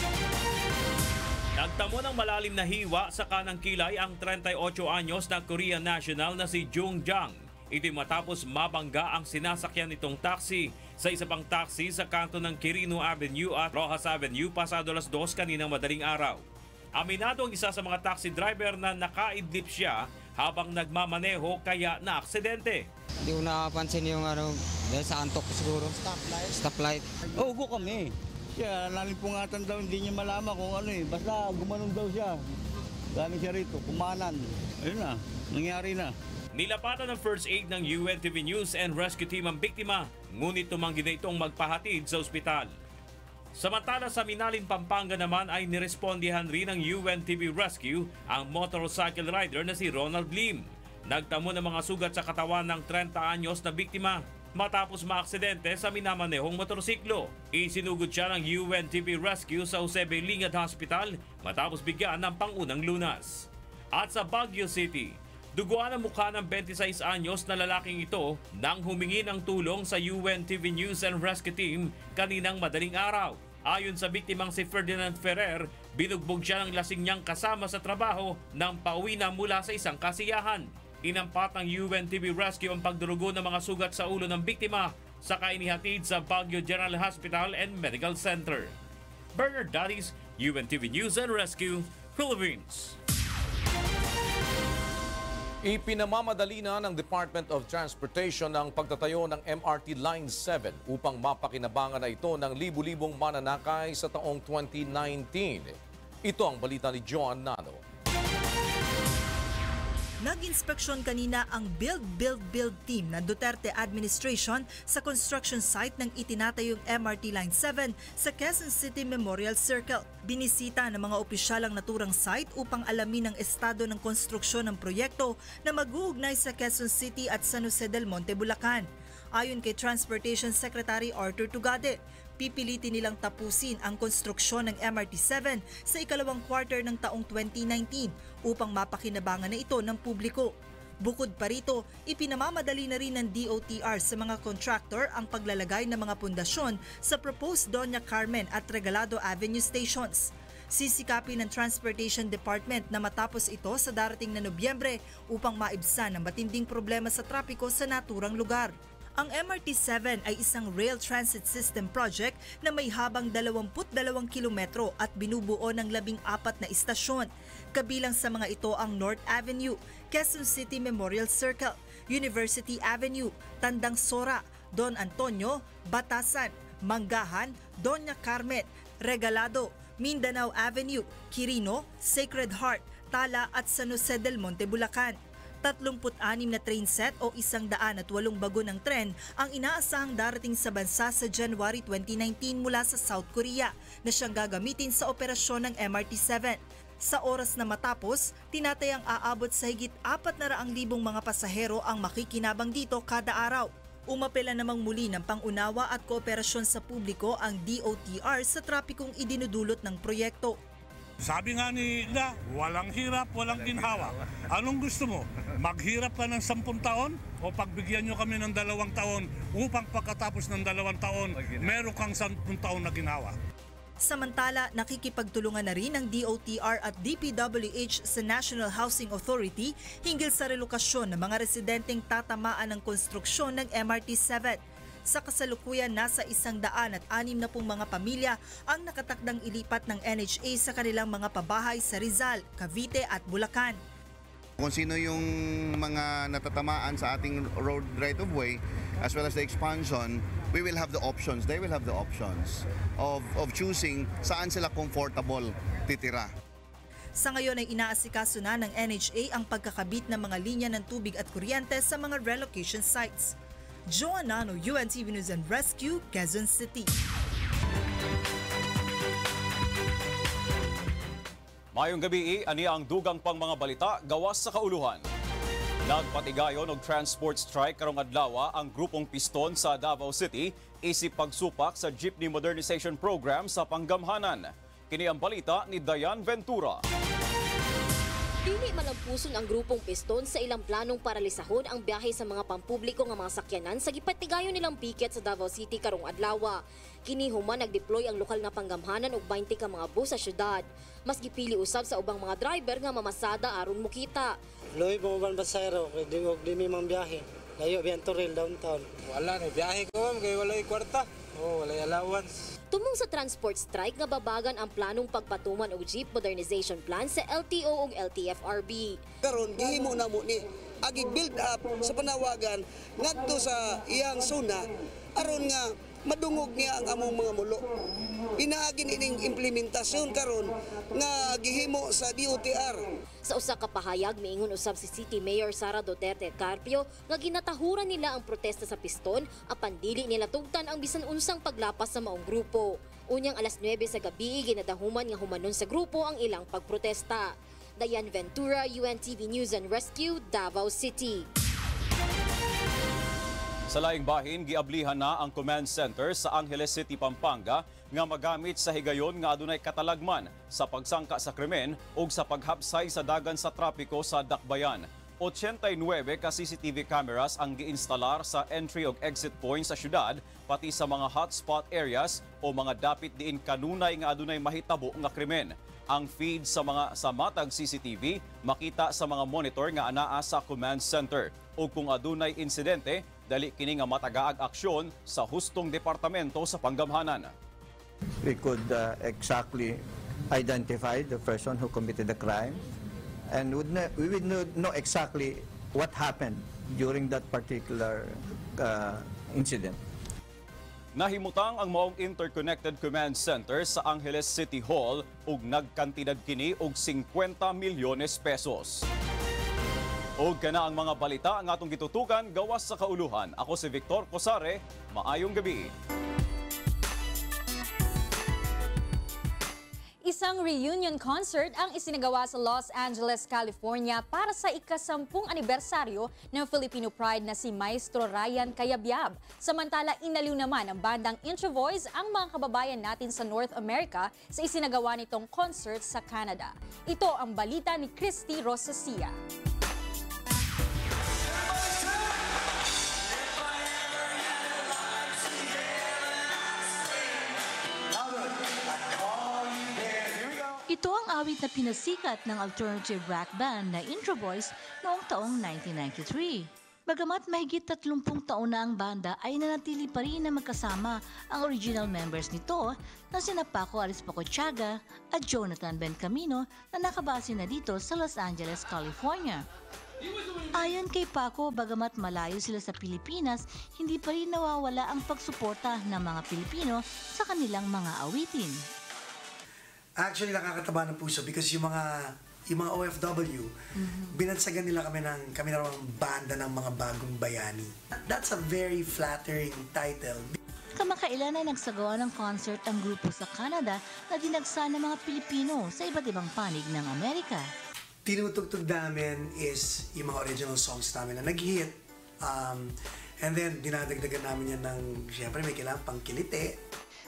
[SPEAKER 22] Nagtamo ng malalim na hiwa sa kanang kilay ang 38 anyos na Korean national na si Jung Jang. Ito matapos mabangga ang sinasakyan nitong taxi sa isa pang taxi sa kanto ng Quirino Avenue at Rojas Avenue pasado alas 2 kaninang madaling araw. Aminado ang isa sa mga taxi driver na nakaidlip siya habang nagmamaneho kaya na-aksidente.
[SPEAKER 23] Hindi ko nakapansin yung dahil sa antok siguro. Stoplight.
[SPEAKER 24] Ugo kami. Siya, nalimpungatan daw, hindi niya malaman kung basta gumanong daw siya. Galing siya rito, kumanan. Ayun na, nangyari na.
[SPEAKER 22] Nilapatan ng first aid ng UNTV News and Rescue Team ang biktima, ngunit tumanggi na itong magpahatid sa ospital. Samantala sa Minalin, Pampanga naman ay nirespondihan rin ng UNTV Rescue ang motorcycle rider na si Ronald Lim. Nagtamo ng mga sugat sa katawan ng 30 anyos na biktima matapos maaksidente sa minamanehong motorsiklo. Isinugod siya ng UNTV Rescue sa Jose Lingad Hospital matapos bigyan ng pangunang lunas. At sa Baguio City, duguan ang mukha ng 26 anyos na lalaking ito nang humingi ng tulong sa UNTV News and Rescue Team kaninang madaling araw. Ayon sa biktimang si Ferdinand Ferrer, binugbog siya ng lasing niyang kasama sa trabaho nang pauwi na mula sa isang kasiyahan. Inampat ng UNTV Rescue ang pagdurugo ng mga sugat sa ulo ng biktima saka inihatid sa Baguio General Hospital and Medical Center. Bernard Dadis, UNTV News and Rescue, Philippines.
[SPEAKER 1] Ipinamamadali na ng Department of Transportation ang pagtatayo ng MRT Line 7 upang mapakinabangan na ito ng libu-libong mananakay sa taong 2019. Ito ang balita ni John Nano.
[SPEAKER 6] Nag-inspeksyon kanina ang Build team ng Duterte administration sa construction site ng itinatayong MRT Line 7 sa Quezon City Memorial Circle. Binisita ng mga opisyalang naturang site upang alamin ang estado ng konstruksyon ng proyekto na mag-uugnay sa Quezon City at San Jose del Monte, Bulacan. Ayon kay Transportation Secretary Arthur Tugade, pipilitin nilang tapusin ang konstruksyon ng MRT-7 sa ikalawang quarter ng taong 2019 upang mapakinabangan na ito ng publiko. Bukod pa rito, ipinamamadali na rin ng DOTR sa mga contractor ang paglalagay ng mga pundasyon sa proposed Doña Carmen at Regalado Avenue stations. Sisikapin ng Transportation Department na matapos ito sa darating na Nobyembre upang maibsan ang matinding problema sa trapiko sa naturang lugar. Ang MRT-7 ay isang rail transit system project na may habang 22 kilometro at binubuo ng 14 na istasyon. Kabilang sa mga ito ang North Avenue, Quezon City Memorial Circle, University Avenue, Tandang Sora, Don Antonio, Batasan, Manggahan, Doña Carmen, Regalado, Mindanao Avenue, Quirino, Sacred Heart, Tala at San Jose del Monte, Bulacan. 36 na train set o 108 bago ng tren ang inaasahang darating sa bansa sa January 2019 mula sa South Korea na siyang gagamitin sa operasyon ng MRT-7. Sa oras na matapos, tinatayang aabot sa higit 400,000 mga pasahero ang makikinabang dito kada araw. Umapela namang muli ng pangunawa at kooperasyon sa publiko ang DOTR sa trapikong idinudulot ng proyekto.
[SPEAKER 2] Sabi nga ni Ida, walang hirap, walang ginhawa. Anong gusto mo? Maghirap ka ng 10 taon o pagbigyan nyo kami ng 2 taon upang pagkatapos ng 2 taon, meron kang 10 taon na ginhawa?
[SPEAKER 6] Samantala, nakikipagtulungan na rin ng DOTR at DPWH sa National Housing Authority hinggil sa relokasyon ng mga residenteng tatamaan ng konstruksyon ng MRT-7. Sa kasalukuyan, nasa 160 mga pamilya ang nakatakdang ilipat ng NHA sa kanilang mga pabahay sa Rizal, Cavite at Bulacan.
[SPEAKER 3] Kung sino yung mga natatamaan sa ating road right-of-way as well as the expansion, we will have the options, they will have the options of choosing saan sila comfortable titira.
[SPEAKER 6] Sa ngayon ay inaasikaso na ng NHA ang pagkakabit ng mga linya ng tubig at kuryente sa mga relocation sites. Joan Nano, UNTV News and Rescue, Quezon City.
[SPEAKER 4] Mayong gabi, ani ang dugang pang mga balita gawas sa kauluhan. Nagpatigayon og transport strike karong adlaw ang grupong Piston sa Davao City isip pagsupak sa jeepney modernization program sa Panggamhanan. Kini ang balita ni Dayan Ventura.
[SPEAKER 9] Dili malampuson ang grupong Piston sa ilang planong paralisahon ang biyahe sa mga pampubliko nga mga sakyanan sa gipatigayon nilang piket sa Davao City karong adlaw. Kini human nagdeploy ang lokal nga panggamhanan og 20 ka mga bus sa syudad. Mas gipili usab sa ubang mga driver nga mamasada aron mukita.
[SPEAKER 11] Loy mo ban basero kay dingog dimi mang biyahe. Layo biyan Toril downtown. Wala na biyahe ko kay walay kwarta. Walay allowance.
[SPEAKER 9] Tumong sa transport strike nga babagan ang planong pagpatuman og jeep modernization plan sa LTO ug LTFRB.
[SPEAKER 12] Karon gihimo na mo ni agi build up sa panawagan ngadto sa iyang suna aron nga madungog niya ang among mga mulo. Pinaagin ining implementasyon karon nga gihimo sa DOTR.
[SPEAKER 9] Sa usa ka pahayag miingon usab si City Mayor Sara Duterte Carpio nga ginatahuran nila ang protesta sa Piston apan dili nila tugtan ang bisan unsang paglapas sa maong grupo. Unyang alas 9 sa gabi ginadahuman nga humanon sa grupo ang ilang pagprotesta. Dayan Ventura, UNTV News and Rescue, Davao City.
[SPEAKER 4] Sa laing bahin, giablihan na ang command center sa Angeles City, Pampanga nga magamit sa higayon nga adunay katalagman sa pagsangka sa krimen ug sa paghapsay sa dagan sa trapiko sa Dakbayan. 89 ka CCTV cameras ang giinstalar sa entry ug exit points sa syudad pati sa mga hotspot areas o mga dapit diin kanunay nga adunay mahitabo nga krimen. Ang feed sa matag CCTV makita sa mga monitor nga anaa sa command center ug kung adunay insidente dali kini nga matagaag aksyon sa hustong departamento sa Panggamhanan.
[SPEAKER 25] We could exactly identify the person who committed the crime and we would know exactly what happened during that particular incident.
[SPEAKER 5] Nahimutang ang maong Interconnected Command Center sa Angeles City Hall ug nagkantinag kini og 50 milyones pesos. Og kana ang mga balita ang atong gitutukan gawas sa kauluhan. Ako si Victor Cosare, maayong gabi.
[SPEAKER 10] Isang reunion concert ang isinagawa sa Los Angeles, California para sa ika-10 anibersaryo ng Filipino Pride na si Maestro Ryan Cayabyab. Samantala, inaliw naman ng bandang Intro Voice ang mga kababayan natin sa North America sa isinagawa nitong concert sa Canada. Ito ang balita ni Christy Rosasia.
[SPEAKER 13] Ito ang awit na pinasikat ng alternative rock band na Intro Voice noong taong 1993. Bagamat mahigit 30 taon na ang banda ay nanatili pa rin na magkasama ang original members nito na sina Paco Arispacochaga at Jonathan Bencamino na nakabase na dito sa Los Angeles, California. Ayon kay Paco, bagamat malayo sila sa Pilipinas, hindi pa rin nawawala ang pagsuporta ng mga Pilipino sa kanilang mga awitin.
[SPEAKER 15] Actually, nakakataba ng puso because yung mga OFW, binansagan nila kami na raw banda ng mga bagong bayani. That's a very flattering title.
[SPEAKER 13] Kamakailan ay nagsagawa ng concert ang grupo sa Canada na dinagsa ng mga Pilipino sa iba't ibang panig ng Amerika.
[SPEAKER 15] Tinutugtog namin is yung mga original songs namin na nag-hit. And then, dinadagdagan namin yan ng, siyempre, may kailangan pang kilite.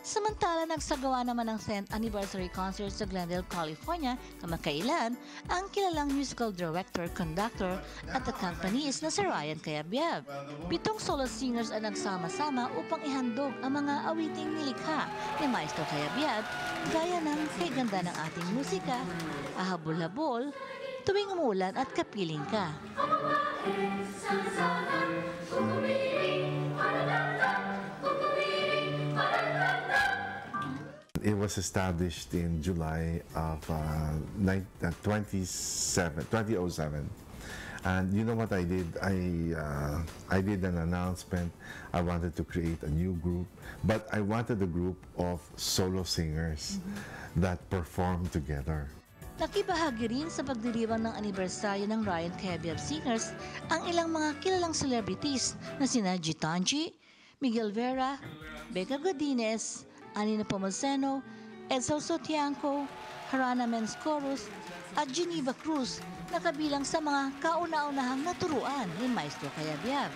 [SPEAKER 13] Samantala, nagsagawa naman ng 10th anniversary concert sa Glendale, California kamakailan ang kilalang musical director, conductor at accompanist na si Ryan Cayabyab. 7 solo singers ang nagsama-sama upang ihandog ang mga awiting nilikha ni Maestro Cayabyab gaya ng Kay Ganda ng Ating Musika, Ahabol-habol, Tuwing Umulan at Kapiling Ka.
[SPEAKER 16] It was established in July of 2007. And you know what I did? I did an announcement. I wanted to create a new group, but I wanted a group of solo singers that perform together.
[SPEAKER 13] Nakibahagi rin sa pagdiriwang ng anibersaryo ng Ryan Cayabyab Singers ang ilang mga kilalang celebrities na sina Gitanji, Miguel Vera, Becca Godinez, Anina Pomoceno, Edsel Sotianco, Harana Menscoros at Geneva Cruz na kabilang sa mga kauna-unahang naturuan ni Maestro Cayabyab.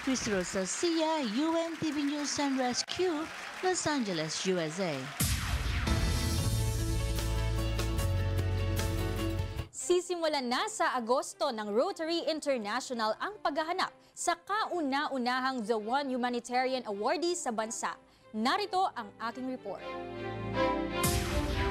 [SPEAKER 13] Chris Rosasia, UNTV News and Rescue, Los Angeles, USA.
[SPEAKER 10] Sisimulan na sa Agosto ng Rotary International ang paghahanap sa kauna-unahang The One Humanitarian Awardee sa bansa. Narito ang aking report.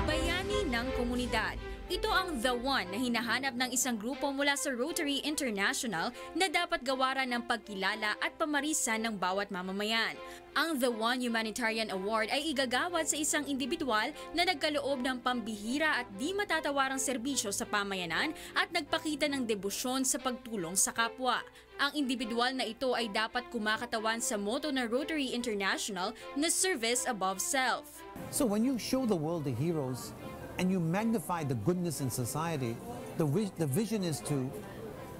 [SPEAKER 10] Bayani ng komunidad. Ito ang The One na hinahanap ng isang grupo mula sa Rotary International na dapat gawaran ng pagkilala at pamarisan ng bawat mamamayan. Ang The One Humanitarian Award ay igagawad sa isang individual na nagkaloob ng pambihira at di matatawarang serbisyo sa pamayanan at nagpakita ng debosyon sa pagtulong sa kapwa. Ang individual na ito ay dapat kumakatawan sa motto ng Rotary International na Service Above Self.
[SPEAKER 17] So when you show the world the heroes and you magnify the goodness in society, the vision is to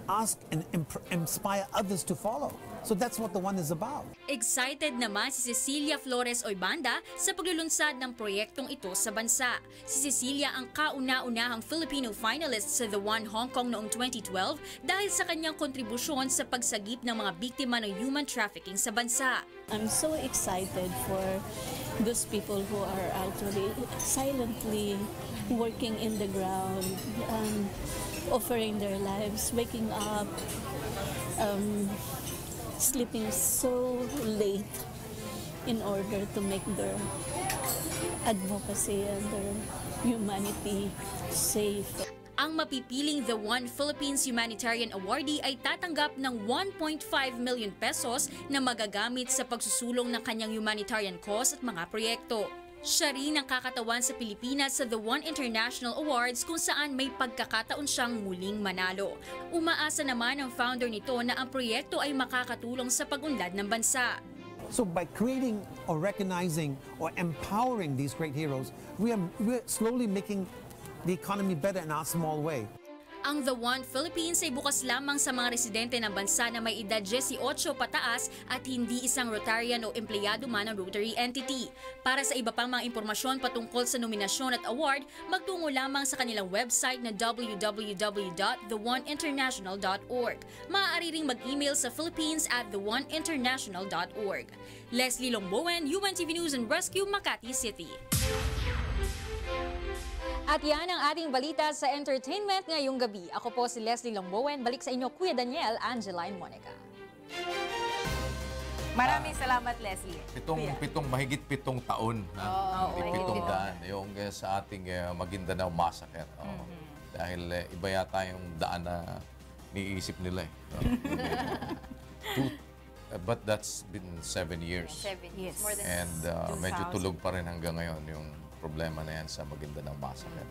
[SPEAKER 17] ask and inspire others to follow. So that's what The One is about.
[SPEAKER 10] Excited naman si Cecilia Flores Oibanda sa paglulunsad ng proyektong ito sa bansa. Si Cecilia ang kauna-unahang Filipino finalist sa The One Hong Kong noong 2012 dahil sa kanyang kontribusyon sa pagsagip ng mga biktima ng human trafficking sa bansa.
[SPEAKER 26] I'm so excited for those people who are actually silently working in the ground, offering their lives, waking up, sleeping so late in order to make their advocacy and their humanity safe.
[SPEAKER 10] Ang mapipiling The One Philippines Humanitarian Awardee ay tatanggap ng 1.5 million pesos na magagamit sa pagsusulong ng kanyang humanitarian cause at mga proyekto. Siya rin ang kakatawan sa Pilipinas sa The One International Awards kung saan may pagkakataon siyang muling manalo. Umaasa naman ang founder nito na ang proyekto ay makakatulong sa pag-unlad ng bansa.
[SPEAKER 17] So by creating or recognizing or empowering these great heroes, we're slowly making the economy better in our small way.
[SPEAKER 10] Ang The One Philippines ay bukas lamang sa mga residente ng bansa na may edad 18 pataas at hindi isang Rotarian o empleyado man ng Rotary entity. Para sa iba pang mga impormasyon patungkol sa nominasyon at award, magtungo lamang sa kanilang website na www.theoneinternational.org. Maaari ring mag-email sa philippines@theoneinternational.org. Leslie Longbowen, UNTV News and Rescue, Makati City.
[SPEAKER 7] At yan ang ating balita sa entertainment ngayong gabi. Ako po si Leslie Longbowen. Balik sa inyo, Kuya Daniel, Angeline Monica.
[SPEAKER 14] Maraming salamat, Leslie.
[SPEAKER 1] Mahigit 7 taon. Hindi 700. Yung sa ating Maguindanao Massacre. Dahil iba yata yung daan na niisip nila. But that's been 7 years.
[SPEAKER 14] 7 years. More than
[SPEAKER 1] And medyo tulog pa rin hanggang ngayon yung problema na yan sa Maguindanao Massacre.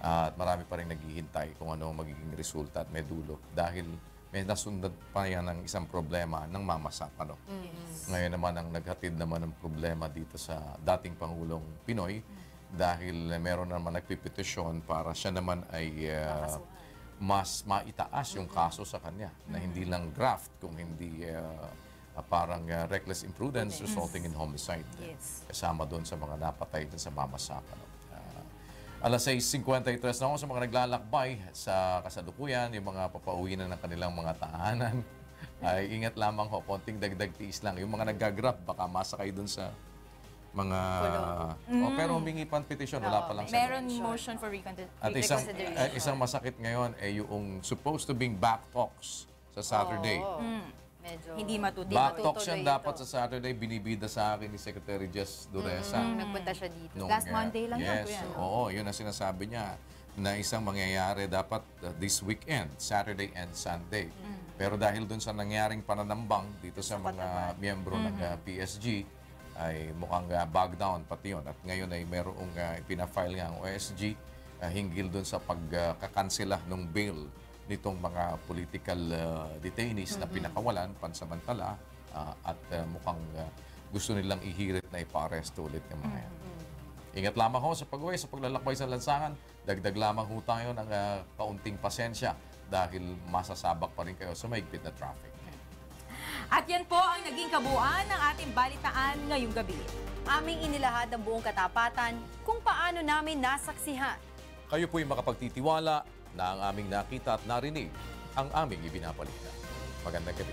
[SPEAKER 1] At marami pa rin naghihintay kung ano magiging resulta at may dulo. Dahil may nasundan pa yan ng isang problema ng mamasapa. Ngayon naman ang naghatid naman ng problema dito sa dating Pangulong Pinoy dahil meron naman nagpipetisyon para siya naman ay mas maitaas yung kaso sa kanya na hindi lang graft kung hindi parang reckless imprudence resulting in homicide. Kasama doon sa mga napatay din sa mamasaka. Alas 6:53 na ako sa mga naglalakbay sa kasalukuyan, yung mga papauwi na ng kanilang mga tahanan. Ay ingat lamang ho, konting dagdag tiis lang. Yung mga naggagrab, baka masakay doon sa mga... pero humingi pa petisyon, wala pa lang sa...
[SPEAKER 14] Meron motion for reconsideration.
[SPEAKER 1] At isang masakit ngayon ay yung supposed to being back talks sa Saturday.
[SPEAKER 14] Hindi matutuloy.
[SPEAKER 1] Back talks yan dapat sa Saturday, binibida sa akin ni Secretary Jess Dureza.
[SPEAKER 14] Nagpunta siya dito. Last Monday lang yan.
[SPEAKER 1] Oo, yun ang sinasabi niya na isang mangyayari dapat this weekend, Saturday and Sunday. Pero dahil dun sa nangyaring pananambang dito sa mga miyembro ng PSG, ay mukhang bag down pati yun. At ngayon ay merong pinafile nga ang OSG hinggil dun sa pagkakansela ng bail nitong mga political detainees na pinakawalan pansamantala at mukhang gusto nilang ihirit na ipa-aresto ulit ng mga yan. Ingat lamang ho sa pag-uwi, sa paglalakbay sa lansangan. Dagdag lamang ho tayo ng kaunting pasensya dahil masasabak pa rin kayo sa mahigpit na traffic.
[SPEAKER 14] At yan po ang naging kabuuan ng ating balitaan ngayong gabi. Aming inilahad ang buong katapatan kung paano namin nasaksihan.
[SPEAKER 1] Kayo po'y makapagtitiwala na ang aming nakita at narinig ang aming ibinapalita. Magandang gabi.